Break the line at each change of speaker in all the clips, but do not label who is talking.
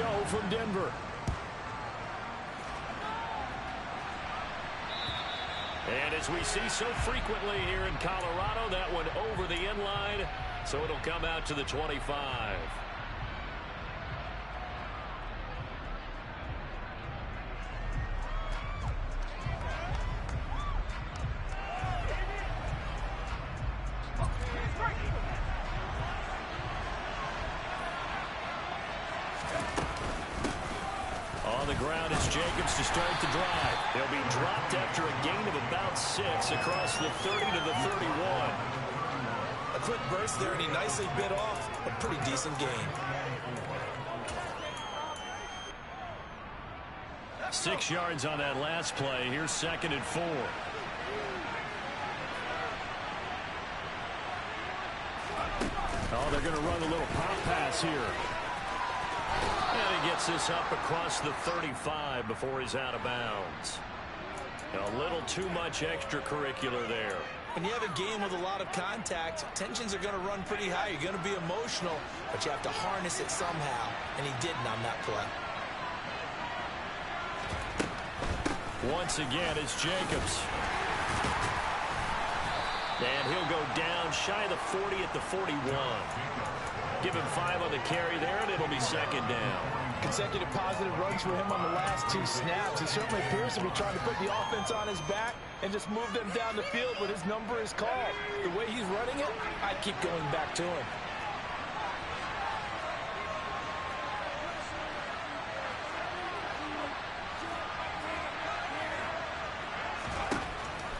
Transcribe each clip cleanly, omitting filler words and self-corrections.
go from Denver. And as we see so frequently here in Colorado, that one over the end line, so it'll come out to the 25. On the ground is Jacobs to start the drive. He'll be dropped after a gain of about 6 across the 30 to the 31.
A quick burst there, and he nicely bit off a pretty decent gain.
6 yards on that last play. Here's 2nd and 4. Oh, they're going to run a little pop pass here. And he gets this up across the 35 before he's out of bounds. A little too much extracurricular there.
When you have a game with a lot of contact, tensions are going to run pretty high. You're going to be emotional, but you have to harness it somehow, and he didn't on that play.
Once again, it's Jacobs. And he'll go down shy of the 40 at the 41. Give him 5 on the carry there, and it'll be 2nd down.
Consecutive positive runs for him on the last 2 snaps. He certainly appears to be trying to put the offense on his back and just move them down the field when his number is called. The way he's running it, I'd keep going back to him.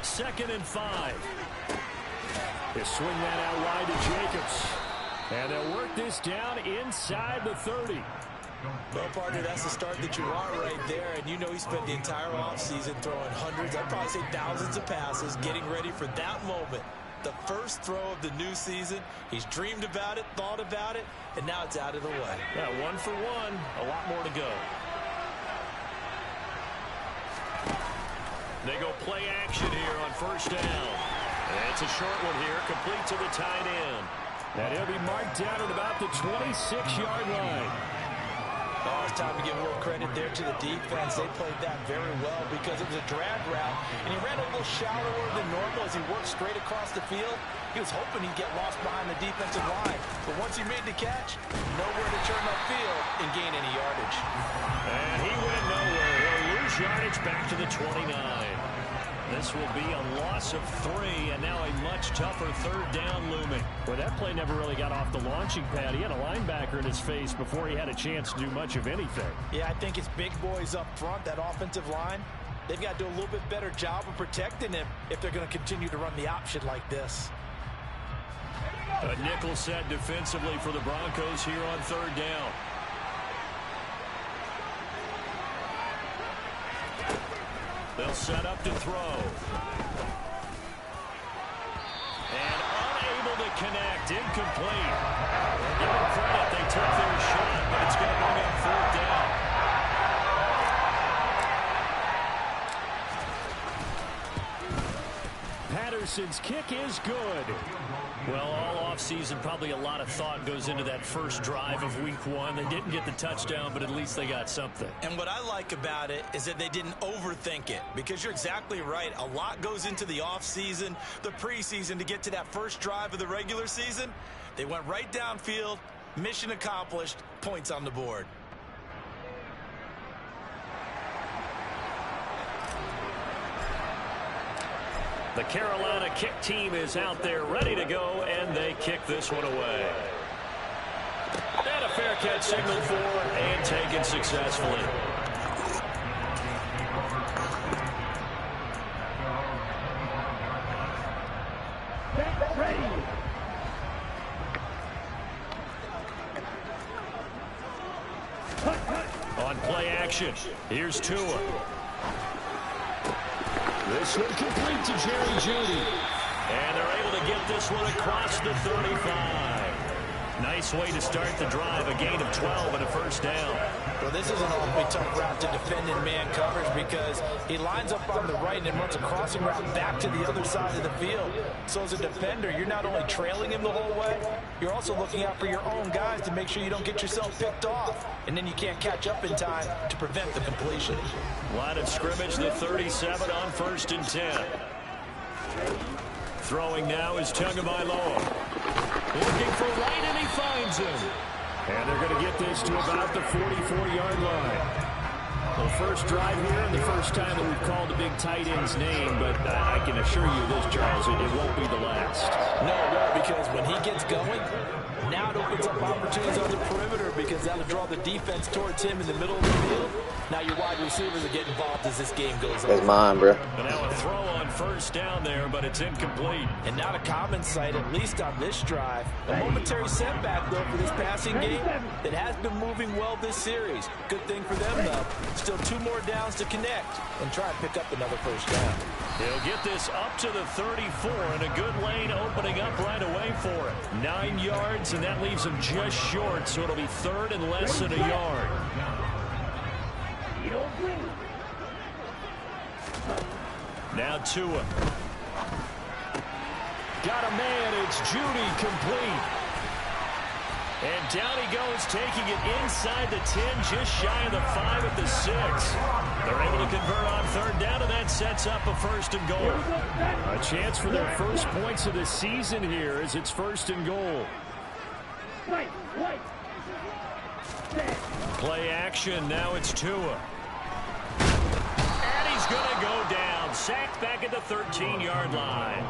Second and 5. They swing that out wide to Jacobs. And they'll work this down inside the 30.
Well, partner, that's the start that you want right there. And you know he spent the entire offseason throwing hundreds, I'd probably say thousands of passes, getting ready for that moment. The first throw of the new season. He's dreamed about it, thought about it, and now it's out of the way.
Yeah, 1 for 1. A lot more to go. They go play action here on 1st down. And it's a short one here, complete to the tight end. And he'll be marked down at about the 26-yard line.
Oh, it's time to give a little credit there to the defense. They played that very well because it was a drag route, and he ran a little shallower than normal as he worked straight across the field. He was hoping he'd get lost behind the defensive line, but once he made the catch, nowhere to turn upfield and gain any yardage.
And he went nowhere. He'll lose yardage back to the 29. This will be a loss of 3, and now a much tougher 3rd down looming. Well, that play never really got off the launching pad. He had a linebacker in his face before he had a chance to do much of anything.
Yeah, I think it's big boys up front, that offensive line. They've got to do a little bit better job of protecting him if they're going to continue to run the option like this.
A nickel set defensively for the Broncos here on 3rd down. They'll set up to throw. And unable to connect. Incomplete. Give them credit. They took their shot, but it's going to bring up 4th down. Patterson's kick is good. Well, all offseason, probably a lot of thought goes into that first drive of week 1. They didn't get the touchdown, but at least they got something.
And what I like about it is that they didn't overthink it, because you're exactly right. A lot goes into the offseason, the preseason, to get to that first drive of the regular season. They went right downfield, mission accomplished, points on the board.
The Carolina kick team is out there ready to go, and they kick this one away. And a fair catch signaled for and taken successfully.
Ready.
On play action, here's Tua. This one complete to Jerry Jeudy. And they're able to get this one across the 35. Nice way to start the drive, a gain of 12 and a first down.
Well, this is an awfully tough route to defend in man coverage because he lines up on the right and then runs a crossing route back to the other side of the field. So as a defender, you're not only trailing him the whole way, you're also looking out for your own guys to make sure you don't get yourself picked off. And then you can't catch up in time to prevent the completion.
Line of scrimmage, the 37 on 1st and 10. Throwing now is Tagovailoa. Looking for right, and he finds him. And they're going to get this to about the 44-yard line. Well, first drive here and the first time that we've called the big tight end's name, but I can assure you this, Charles, it won't be the last.
No, it won't, because when he gets going, now it opens up opportunities on the perimeter because that'll draw the defense towards him in the middle of the field. Now your wide receivers are getting involved as this game goes on.
That's mine, bro.
And now a throw on first down there, but it's incomplete.
And not a common sight, at least on this drive. A momentary setback, though, for this passing game that has been moving well this series. Good thing for them, though. Still 2 more downs to connect and try and pick up another first down.
He'll get this up to the 34, and a good lane opening up right away for it. 9 yards, and that leaves him just short, so it'll be 3rd and less than a yard. Now Tua. Got a man, it's Judy, complete. And down he goes, taking it inside the 10, just shy of the 5 at the 6. They're able to convert on 3rd down, and that sets up a 1st and goal. A chance for their first points of the season here as it's 1st and goal. Play action, now it's Tua. And he's going to go down, sacked back at the 13-yard line.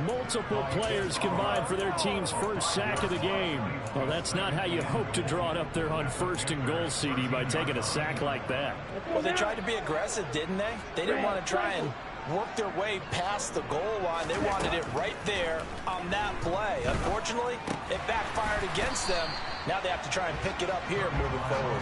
Multiple players combined for their team's first sack of the game. Well, that's not how you hope to draw it up there on 1st and goal, CD, by taking a sack like that.
Well, they tried to be aggressive, didn't they? They didn't want to try and work their way past the goal line. They wanted it right there on that play. Unfortunately, it backfired against them. Now they have to try and pick it up here moving forward.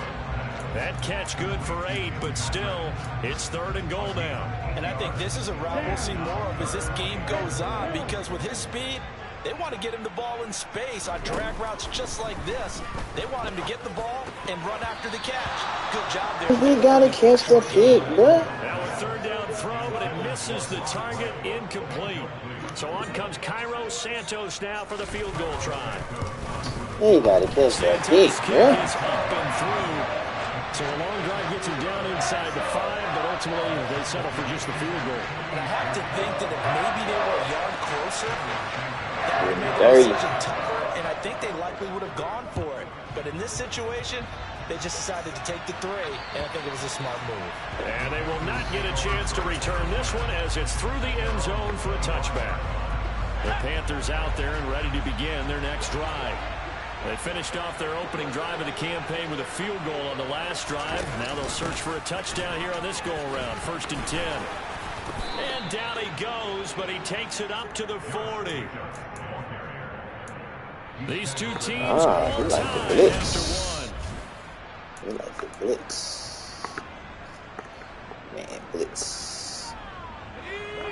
That catch good for 8, but still, it's 3rd and goal now.
And I think this is a route we'll see more of as this game goes on, because with his speed, they want to get him the ball in space on drag routes just like this. They want him to get the ball and run after the catch. Good job there.
He got to catch the pick, bro.
Now a 3rd down throw, but it misses the target, incomplete. So on comes Cairo Santos now for the field goal try.
He got to catch that pick, bro.
Is up and through. So a long drive gets him down inside the 5, but ultimately they settle for just the field goal.
And I have to think that if maybe they were a yard closer, that would make the decision tougher, and I think they likely would have gone for it. But in this situation, they just decided to take the 3, and I think it was a smart move.
And they will not get a chance to return this one as it's through the end zone for a touchback. The Panthers out there and ready to begin their next drive. They finished off their opening drive of the campaign with a field goal on the last drive. Now they'll search for a touchdown here on this go-around. 1st and 10. And down he goes, but he takes it up to the 40. These two teams all
he like
tied
the blitz.
after 1.
He like the blitz. Man, blitz.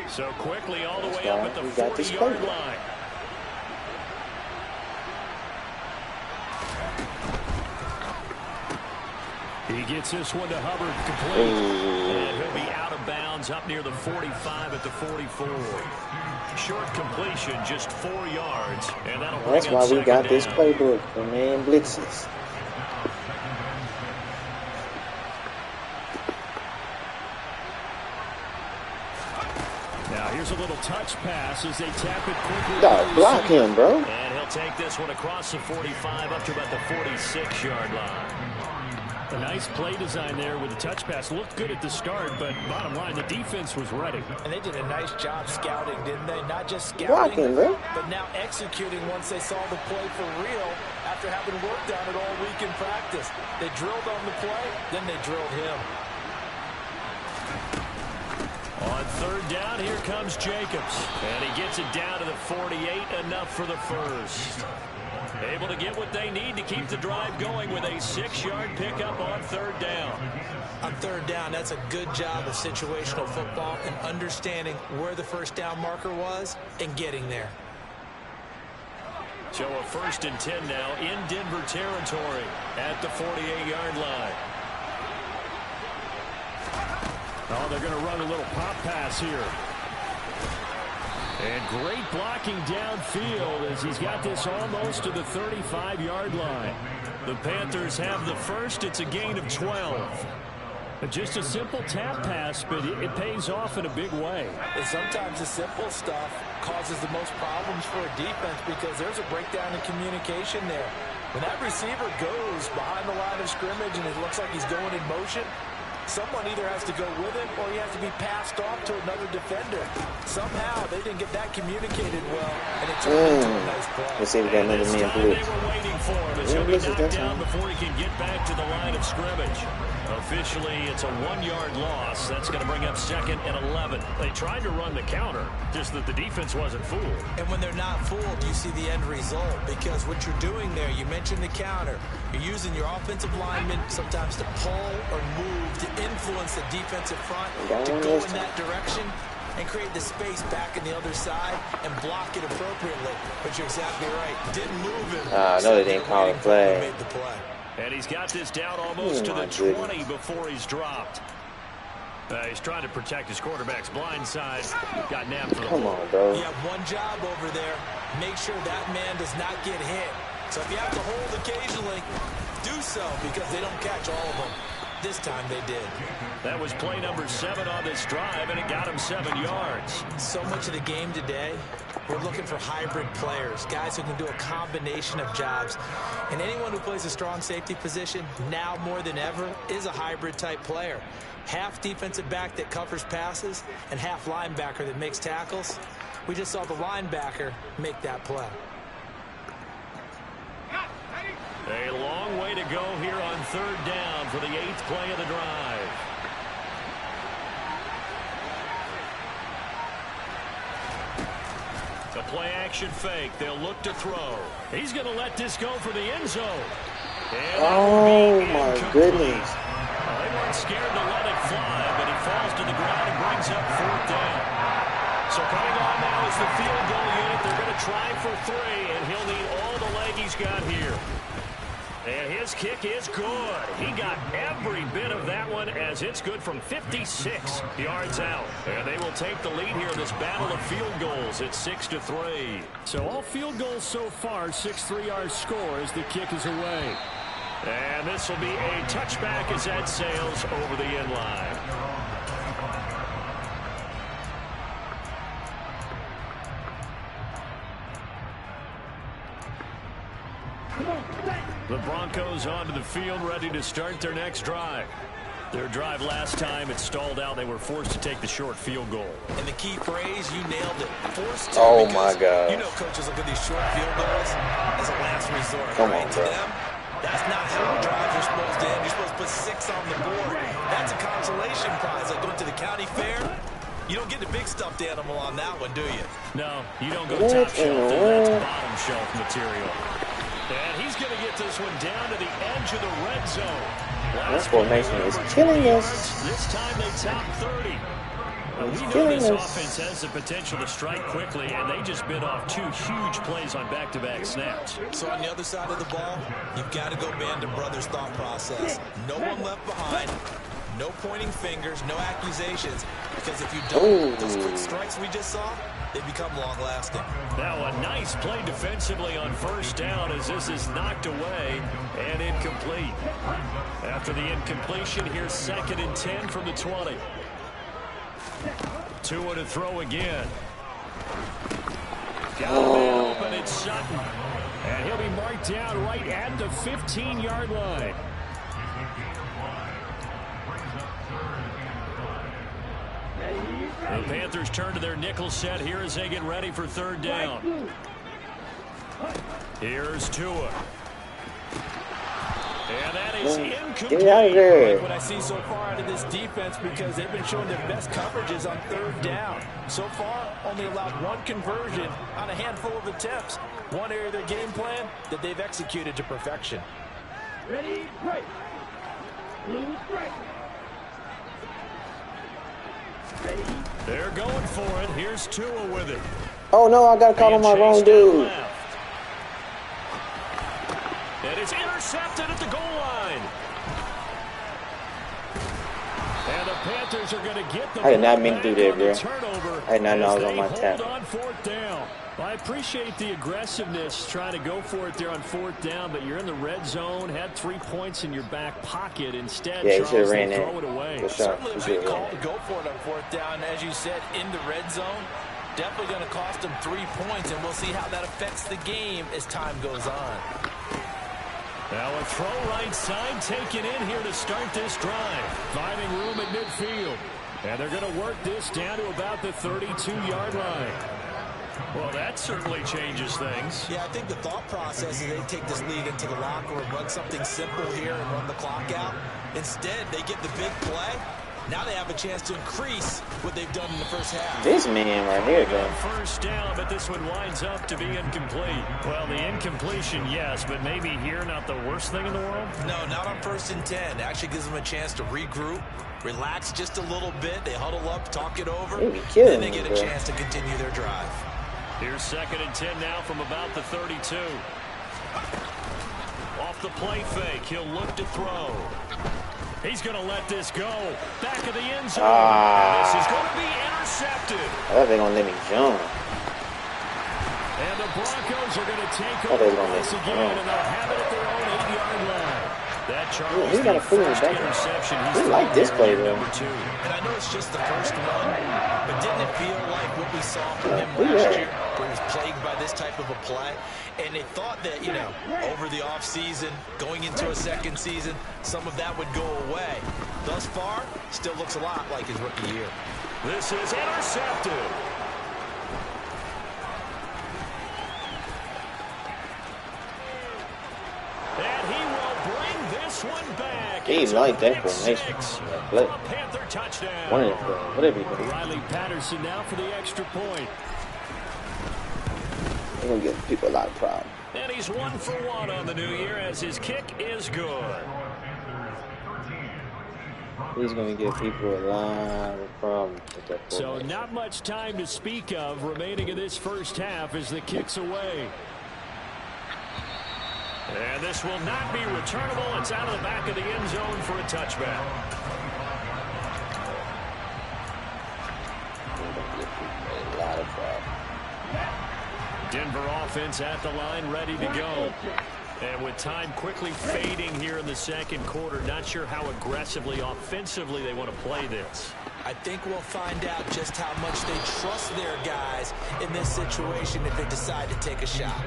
So quickly all the way up at the 40-yard line. He gets this one to Hubbard, complete. And he'll be out of bounds up near the 45 at the 44. Short completion, just 4 yards. And that'll bring
That's why we got
down.
this playbook for man blitzes.
Now here's a little touch pass as they tap it quickly.
Dog, block him, bro.
And he'll take this one across the 45 up to about the 46-yard line. A nice play design there with the touch pass. Looked good at the start, but bottom line, the defense was ready.
And they did a nice job scouting, didn't they? Not just scouting,
Blocking, bro.
but now executing once they saw the play for real after having worked on it all week in practice. They drilled on the play, then they drilled him.
On 3rd down, here comes Jacobs. And he gets it down to the 48, enough for the first. Able to get what they need to keep the drive going with a 6-yard pickup on 3rd down.
On 3rd down, that's a good job of situational football and understanding where the first down marker was and getting there.
So a 1st and 10 now in Denver territory at the 48-yard line. Oh, they're going to run a little pop pass here. And great blocking downfield as he's got this almost to the 35-yard line. The Panthers have the first. It's a gain of 12. Just a simple tap pass, but it pays off in a big way.
And sometimes the simple stuff causes the most problems for a defense because there's a breakdown in communication there. When that receiver goes behind the line of scrimmage and it looks like he's going in motion, someone either has to go with him or he has to be passed off to another defender. Somehow they didn't get that communicated well, and it turned into a nice play.
Let's see if we got another man blue.
They were waiting for him as he'll be knocked down before he can get back to the line of scrimmage. Officially, it's a 1-yard loss. That's going to bring up 2nd and 11. They tried to run the counter, just that the defense wasn't fooled.
And when they're not fooled, you see the end result. Because what you're doing there, you mentioned the counter. You're using your offensive linemen sometimes to pull or move to influence the defensive front to go in that direction and create the space back on the other side and block it appropriately. But you're exactly right. Didn't move him.
No, they didn't call a play.
Made the play.
And he's got this down almost to the 20 before he's dropped. He's trying to protect his quarterback's blind side. Got nabbed for the
Come on, bro.
You have one job over there. Make sure that man does not get hit. So if you have to hold occasionally, do so because they don't catch all of them. This time they did.
That was play number 7 on this drive, and it got him 7 yards.
So much of the game today, we're looking for hybrid players, guys who can do a combination of jobs. And anyone who plays a strong safety position, now more than ever, is a hybrid-type player. Half defensive back that covers passes and half linebacker that makes tackles. We just saw the linebacker make that play.
A long way to go here on 3rd down for the 8th play of the drive. The play-action fake. They'll look to throw. He's going to let this go for the end zone.
Oh, my goodness.
They weren't scared to let it fly, but he falls to the ground and brings up 4th down. So coming on now is the field goal unit. They're going to try for 3, and he'll need all the leg he's got here. And his kick is good. He got every bit of that one as it's good from 56 yards out. And they will take the lead here in this battle of field goals. It's 6-3. So all field goals so far, 6 3-yard scores. The kick is away. And this will be a touchback as that sails over the end line. The Broncos onto the field, ready to start their next drive. Their drive last time, it stalled out. They were forced to take the short field goal.
And the key phrase, you nailed it. Forced to.
Oh, my God.
You know coaches look at these short field goals as a last resort.
Come on,
to
bro.
them, that's not how drives are supposed to end. You're supposed to put 6 on the board. That's a consolation prize. Like going to the county fair. You don't get the big stuffed animal on that one, do you?
No, you don't go top shelf. That's bottom shelf material. And he's going to get this one down to the edge of the red zone.
This formation is killing us.
This time they top 30.
It's
We know
killing
this
us.
offense has the potential to strike quickly, and they just bit off 2 huge plays on back-to-back snaps.
So on the other side of the ball, you've got to go band of brothers thought process. No one left behind. No pointing fingers, no accusations. Because if you don't, those quick strikes we just saw, they become long-lasting.
Now a nice play defensively on 1st down as this is knocked away and incomplete. After the incompletion, here's 2nd and 10 from the 20. Tua to throw again. Got a man open, it's Sutton. And he'll be marked down right at the 15-yard line. The Panthers turn to their nickel set here as they get ready for 3rd down. Here's Tua. And that is incomplete.
Get out of there.
What I see so far out of this defense, because they've been showing their best coverages on 3rd down. So far, only allowed 1 conversion on a handful of attempts. One area of their game plan that they've executed to perfection.
Ready, break. Blue, break.
They're going for it. Here's Tua with it.
Oh, no, I got caught on my wrong dude.
And it's intercepted at the goal line. And the Panthers are going to get the
I did not mean to do that, bro.
turnover.
I did not know I was on my tap.
On fourth down. I appreciate the aggressiveness trying to go for it there on fourth down, but you're in the red zone, had 3 points in your back pocket. Instead,
yeah,
Charles,
ran
they
that.
throw it away.
For sure.
Certainly a big call to go for it on fourth down. As you said, in the red zone, definitely going to cost them 3 points, and we'll see how that affects the game as time goes on.
Now a throw right side taken in here to start this drive. Finding room at midfield. And they're going to work this down to about the 32-yard line. Well, that certainly changes things.
Yeah, I think the thought process is they take this lead into the locker room, run something simple here and run the clock out. Instead, they get the big play. Now they have a chance to increase what they've done in the first half.
This man right here, though.
First down, but this one winds up to be incomplete. Well, the incompletion, yes, but maybe here not the worst thing in the world?
No, not on 1st and 10. It actually gives them a chance to regroup, relax just a little bit. They huddle up, talk it over, then they get a chance to continue their drive.
Here's 2nd and 10 now from about the 32. Off the play fake, he'll look to throw. He's going to let this go. Back of the end zone. This is going to be intercepted.
I thought they were going to let me jump.
And the Broncos are going to take over once again, and they'll have it at their own 8-yard line. That Charles,
he got a fool in the back. We like this play, though.
And I know it's just the first one, but didn't it feel like what we saw from him last year, where he was plagued by this type of a play? And they thought that, you know, over the offseason, going into a second season, some of that would go away. Thus far, still looks a lot like his rookie year.
This is intercepted. And he will bring this one back.
He like that formation.
Panther touchdown.
Whatever you do.
Riley Patterson now for the extra point.
They're going to give people a lot of problems.
And he's 1 for 1 on the new year as his kick is good.
He's going to give people a lot of problems with that
So not much time to speak of remaining in this first half as the kick's away. And this will not be returnable. It's out of the back of the end zone for a touchback.
A lot of problems.
Denver offense at the line, ready to go. And with time quickly fading here in the second quarter, not sure how aggressively, offensively they want to play this.
I think we'll find out just how much they trust their guys in this situation if they decide to take a shot.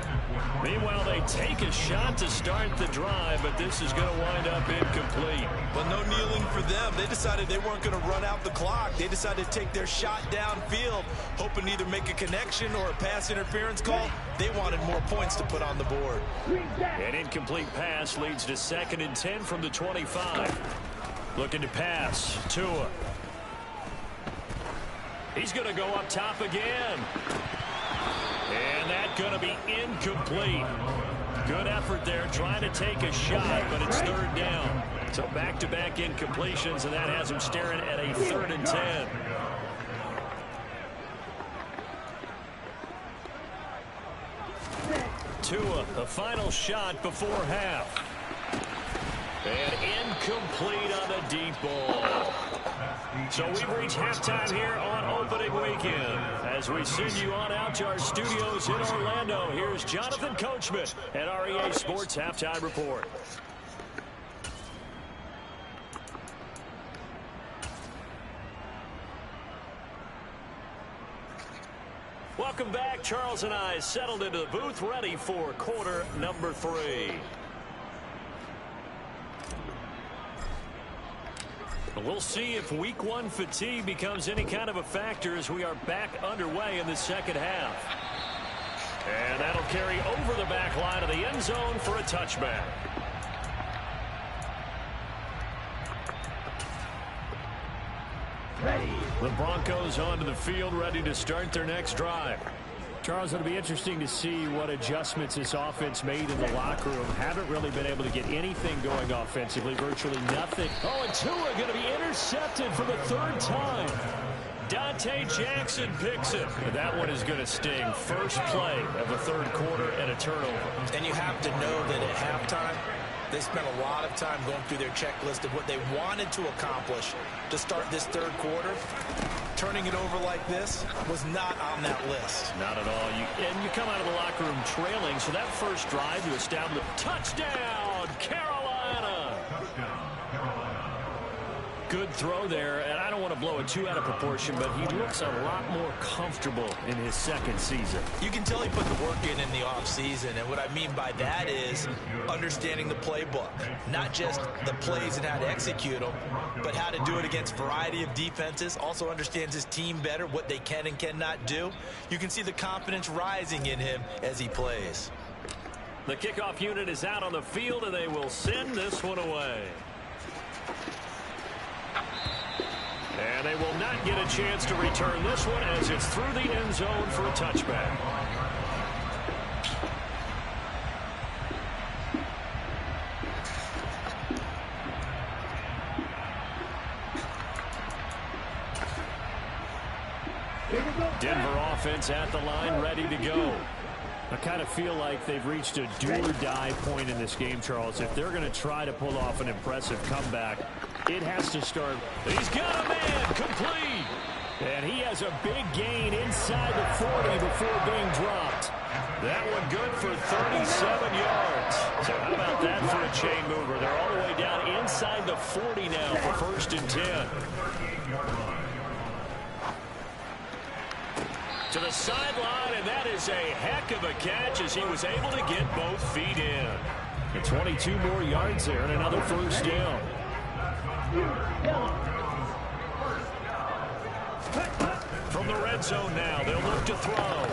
Meanwhile, they take a shot to start the drive, but this is going to wind up incomplete.
But no kneeling for them. They decided they weren't going to run out the clock. They decided to take their shot downfield, hoping to either make a connection or a pass interference call. They wanted more points to put on the board.
An incomplete pass leads to 2nd and 10 from the 25. Looking to pass. Tua. He's going to go up top again. And that's going to be incomplete. Good effort there trying to take a shot, but it's 3rd down. So back-to-back incompletions, and that has him staring at a 3rd and 10. Tua, the final shot before half. And incomplete on the deep ball. So we've reached halftime here on opening weekend. As we send you on out to our studios in Orlando, here's Jonathan Coachman at REA Sports Halftime Report. Welcome back. Charles and I settled into the booth, ready for quarter number 3. We'll see if week 1 fatigue becomes any kind of a factor as we are back underway in the second half. And that'll carry over the back line of the end zone for a touchback.
Ready.
The Broncos onto the field, ready to start their next drive. Charles, it'll be interesting to see what adjustments this offense made in the locker room. Haven't really been able to get anything going offensively, virtually nothing. Oh, and Tua going to be intercepted for the 3rd time. Dante Jackson picks it. That one is going to sting. First play of the third quarter and a turnover.
And you have to know that at halftime, they spent a lot of time going through their checklist of what they wanted to accomplish to start this third quarter. Turning it over like this was not on that list.
Not at all. You come out of the locker room trailing, so that first drive to establish touchdown, Carolina. Good throw there, and I don't want to blow it too out of proportion, but he looks a lot more comfortable in his second season.
You can tell he put the work in the offseason, and what I mean by that is understanding the playbook. Not just the plays and how to execute them, but how to do it against a variety of defenses. Also understands his team better, what they can and cannot do. You can see the confidence rising in him as he plays.
The kickoff unit is out on the field, and they will send this one away. And they will not get a chance to return this one as it's through the end zone for a touchback. Denver offense at the line, ready to go. I kind of feel like they've reached a do-or-die point in this game, Charles. If they're going to try to pull off an impressive comeback, it has to start. He's got a man complete. And he has a big gain inside the 40 before being dropped. That one good for 37 yards. So how about that for a chain mover? They're all the way down inside the 40 now for 1st and 10. To the sideline, and that is a heck of a catch as he was able to get both feet in. And 22 more yards there and another first down. From the red zone now, they'll look to throw.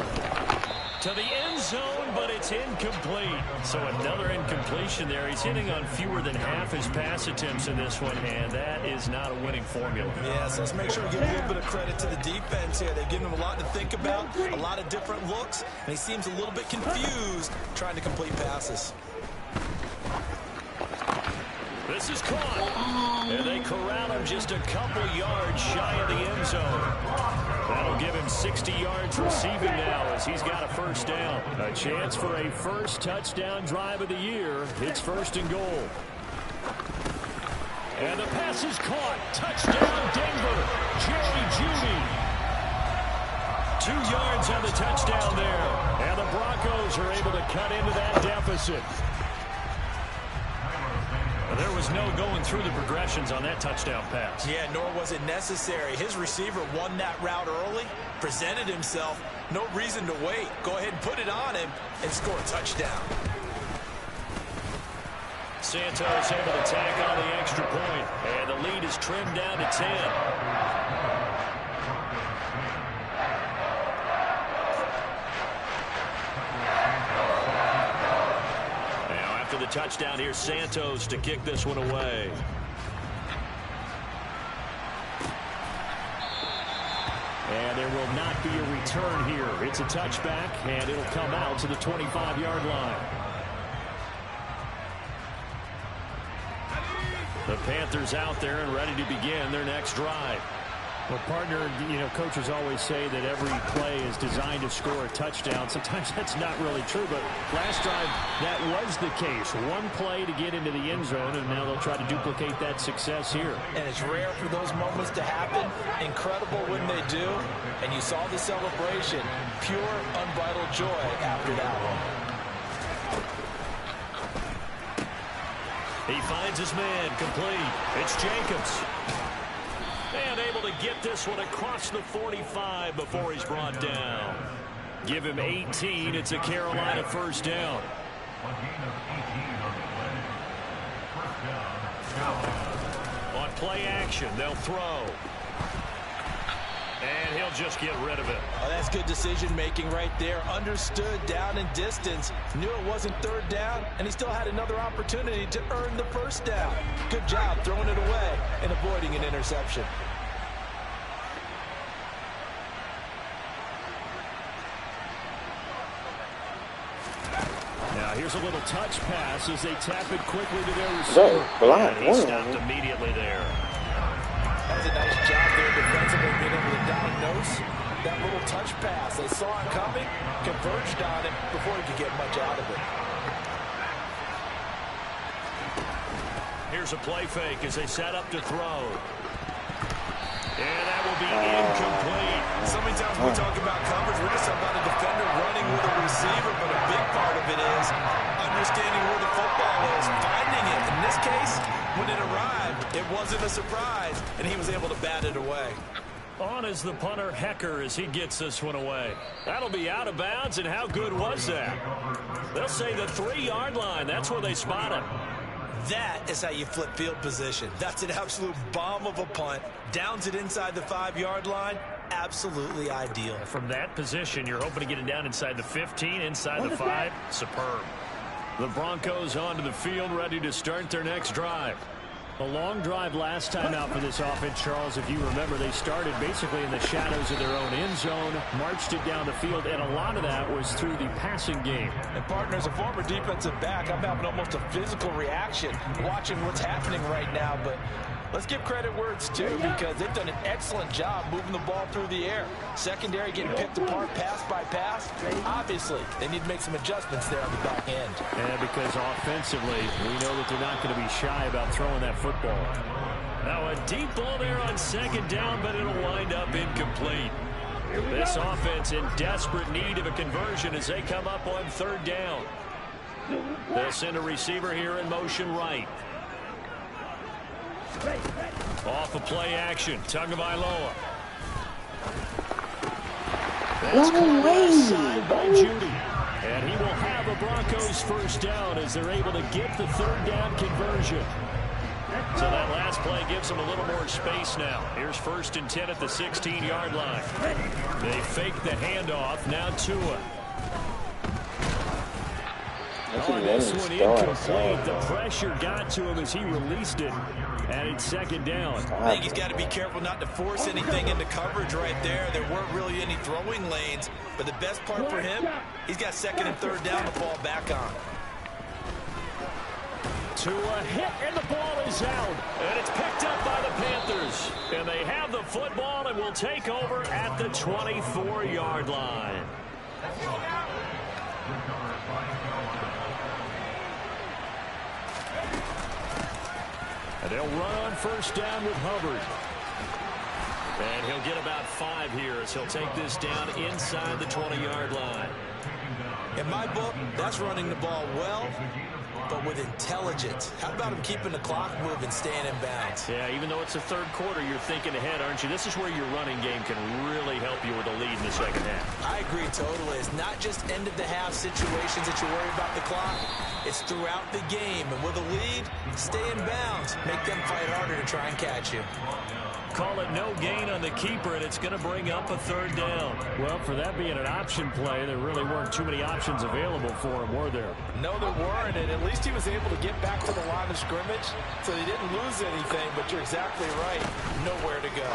To the end zone, but it's incomplete. So another incompletion there. He's hitting on fewer than half his pass attempts in this one, and that is not a winning formula.
Yeah, so let's make sure we give a little bit of credit to the defense here. They've given him a lot to think about, a lot of different looks, and he seems a little bit confused trying to complete passes.
This is caught, and they corral him just a couple yards shy of the end zone. That'll give him 60 yards receiving now as he's got a first down. A chance for a first touchdown drive of the year. It's 1st and goal. And the pass is caught. Touchdown, Denver. Jerry Jeudy. 2 yards on the touchdown there. And the Broncos are able to cut into that deficit. There was no going through the progressions on that touchdown pass.
Yeah, nor was it necessary. His receiver won that route early, presented himself. No reason to wait. Go ahead and put it on him and score a touchdown.
Santos able to tack on the extra point, and the lead is trimmed down to 10. The touchdown here, Santos to kick this one away. And there will not be a return here. It's a touchback, and it'll come out to the 25-yard line. The Panthers out there and ready to begin their next drive. Well, partner, coaches always say that every play is designed to score a touchdown. Sometimes that's not really true, but last drive, that was the case. One play to get into the end zone, and now they'll try to duplicate that success here.
And it's rare for those moments to happen. Incredible when they do. And you saw the celebration. Pure, unbridled joy after that one.
He finds his man complete. It's Jacobs. And able to get this one across the 45 before he's brought down. Give him 18. It's a Carolina first down. On play action, they'll throw. And he'll just get rid of it.
Oh, that's good decision-making right there. Understood down and distance. Knew it wasn't third down, and he still had another opportunity to earn the first down. Good job throwing it away and avoiding an interception.
Now here's a little touch pass as they tap it quickly to their receiver. And he stopped immediately there.
does a nice job there defensively being able to diagnose that little touch pass. They saw it coming, converged on it before he could get much out of it.
Here's a play fake as they set up to throw. And that will be incomplete.
So many times we talk about coverage, we're just talking about a defender running with a receiver, but a big part of it is understanding where the football is, finding it. In this case, when it arrived, it wasn't a surprise, and he was able to bat it away.
On is the punter, Hecker, as he gets this one away. That'll be out of bounds, and how good was that? They'll say the 3-yard line. That's where they spot him.
That is how you flip field position. That's an absolute bomb of a punt. Downs it inside the 5-yard line. Absolutely ideal.
From that position, you're hoping to get it down inside the 15, inside the 5. Superb. The Broncos onto the field, ready to start their next drive. A long drive last time out for this offense, Charles. If you remember, they started basically in the shadows of their own end zone, marched it down the field, and a lot of that was through the passing game.
And, partner, as a former defensive back, I'm having almost a physical reaction watching what's happening right now. But let's give credit where it's due, because they've done an excellent job moving the ball through the air. Secondary getting picked apart pass by pass. Obviously, they need to make some adjustments there on the back end.
Yeah, because offensively, we know that they're not going to be shy about throwing that football. Now a deep ball there on second down, but it'll wind up incomplete. This offense in desperate need of a conversion as they come up on 3rd down. They'll send a receiver here in motion right. Off of play action, Tagovailoa. That's caught outside by Judy. And he will have a Broncos 1st down as they're able to get the 3rd down conversion. So that last play gives them a little more space now. Here's 1st and 10 at the 16-yard line. They fake the handoff. Now Tua. On this one incomplete. The pressure got to him as he released it. And it's 2nd down.
I think he's got to be careful not to force anything into coverage right there. There weren't really any throwing lanes. But the best part for him, he's got 2nd and 3rd down to fall back on.
Tua hit, and the ball is out. And it's picked up by the Panthers. And they have the football and will take over at the 24-yard line. And they'll run on 1st down with Hubbard. And he'll get about 5 here as he'll take this down inside the 20-yard line.
In my book, that's running the ball well, but with intelligence. How about him keeping the clock moving, staying in bounds?
Yeah, even though it's the 3rd quarter, you're thinking ahead, aren't you? This is where your running game can really help you with a lead in the 2nd half.
I agree totally. It's not just end-of-the-half situations that you worry about the clock. It's throughout the game. And with a lead, stay in bounds. Make them fight harder to try and catch you.
Call it no gain on the keeper, and it's going to bring up a 3rd down. Well, for that being an option play, there really weren't too many options available for him, were there?
No, there weren't, and at least he was able to get back to the line of scrimmage, so he didn't lose anything, but you're exactly right. Nowhere to go.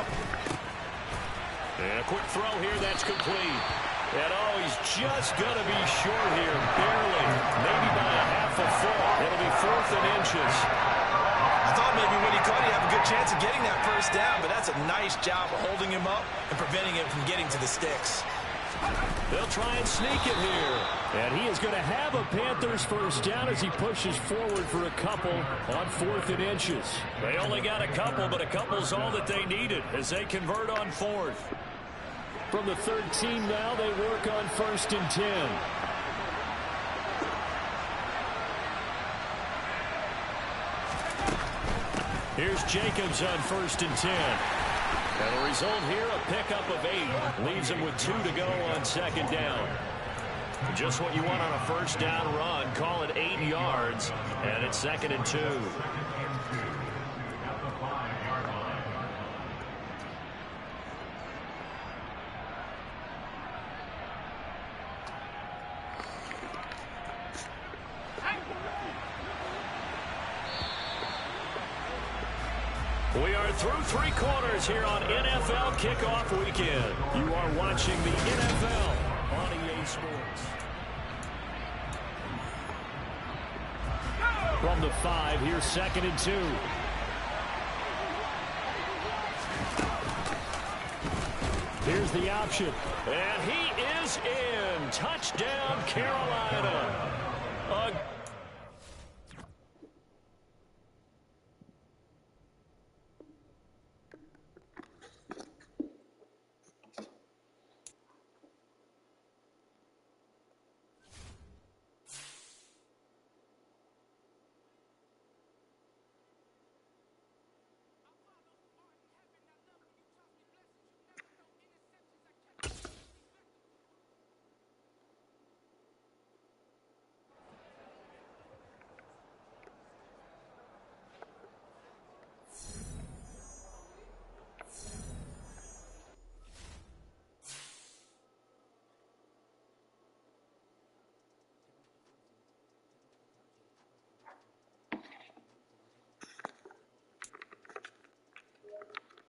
And a quick throw here, that's complete. And he's just going to be short here, barely, maybe by a half a foot. It'll be 4th and inches.
I thought maybe when he caught, he'd have a good chance of getting that 1st down, but that's a nice job of holding him up and preventing him from getting to the sticks.
They'll try and sneak it here. And he is going to have a Panthers 1st down as he pushes forward for a couple on 4th and inches. They only got a couple, but a couple's all that they needed as they convert on 4th. From the 13 now, they work on 1st and 10. Here's Jacobs on 1st and 10. And the result here, a pickup of 8. Leaves him with 2 to go on 2nd down. Just what you want on a 1st down run. Call it 8 yards. And it's 2nd and 2. We are through 3 quarters here on NFL Kickoff Weekend. You are watching the NFL on EA Sports. From the 5, here's 2nd and 2. Here's the option. And he is in. Touchdown, Carolina.